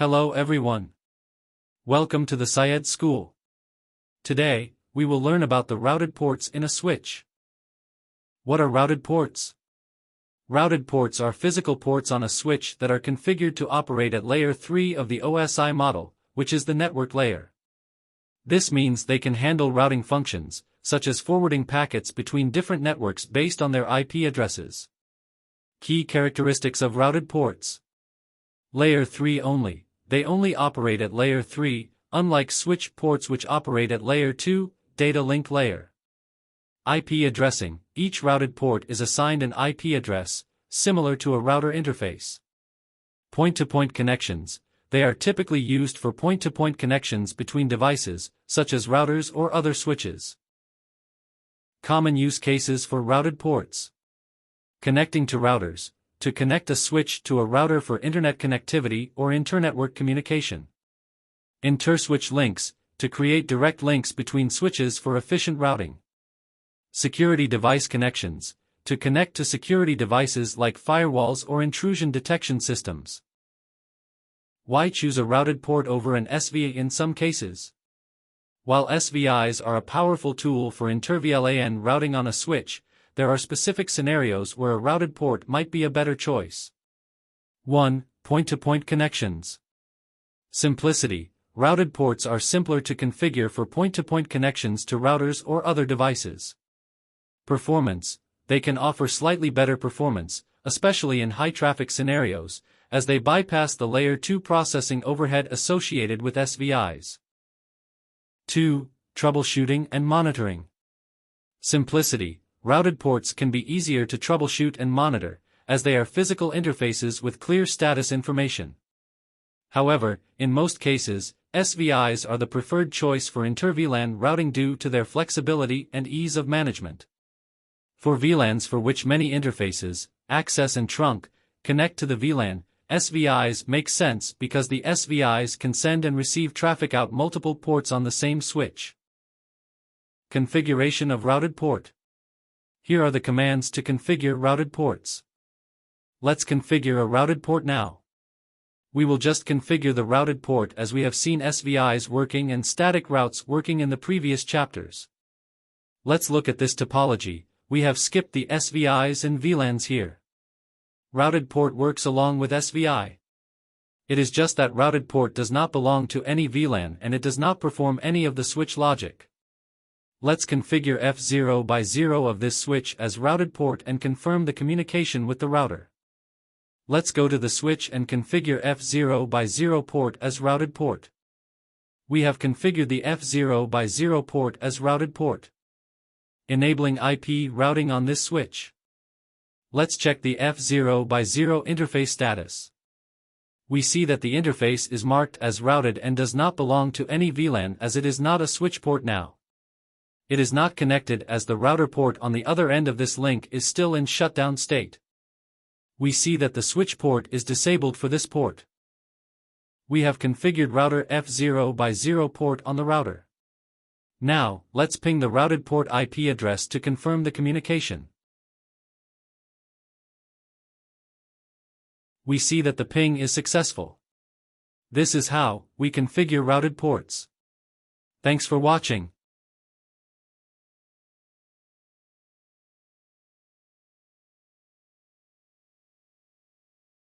Hello everyone. Welcome to the Syed School. Today, we will learn about the routed ports in a switch. What are routed ports? Routed ports are physical ports on a switch that are configured to operate at layer 3 of the OSI model, which is the network layer. This means they can handle routing functions, such as forwarding packets between different networks based on their IP addresses. Key characteristics of routed ports. Layer 3 only. They only operate at layer 3, unlike switch ports which operate at layer 2, data link layer. IP addressing. Each routed port is assigned an IP address, similar to a router interface. Point-to-point connections. They are typically used for point-to-point connections between devices, such as routers or other switches. Common use cases for routed ports. Connecting to routers. To connect a switch to a router for internet connectivity or internetwork communication. Inter-switch links, to create direct links between switches for efficient routing. Security device connections, to connect to security devices like firewalls or intrusion detection systems. Why choose a routed port over an SVI in some cases? While SVIs are a powerful tool for inter-VLAN routing on a switch, there are specific scenarios where a routed port might be a better choice. 1. Point-to-point connections. Simplicity. Routed ports are simpler to configure for point-to-point connections to routers or other devices. Performance. They can offer slightly better performance, especially in high-traffic scenarios, as they bypass the Layer 2 processing overhead associated with SVIs. 2. Troubleshooting and monitoring. Simplicity. Routed ports can be easier to troubleshoot and monitor, as they are physical interfaces with clear status information. However, in most cases, SVIs are the preferred choice for inter-VLAN routing due to their flexibility and ease of management. For VLANs for which many interfaces, access and trunk, connect to the VLAN, SVIs make sense because the SVIs can send and receive traffic out multiple ports on the same switch. Configuration of routed port. Here are the commands to configure routed ports. Let's configure a routed port now. We will just configure the routed port as we have seen SVIs working and static routes working in the previous chapters. Let's look at this topology. We have skipped the SVIs and VLANs here. Routed port works along with SVI. It is just that routed port does not belong to any VLAN and it does not perform any of the switch logic. Let's configure F0 by 0 of this switch as routed port and confirm the communication with the router. Let's go to the switch and configure F0 by 0 port as routed port. We have configured the F0 by 0 port as routed port. Enabling IP routing on this switch. Let's check the F0 by 0 interface status. We see that the interface is marked as routed and does not belong to any VLAN as it is not a switch port now. It is not connected as the router port on the other end of this link is still in shutdown state. We see that the switch port is disabled for this port. We have configured router F0 by 0 port on the router. Now, let's ping the routed port IP address to confirm the communication. We see that the ping is successful. This is how we configure routed ports. Thanks for watching.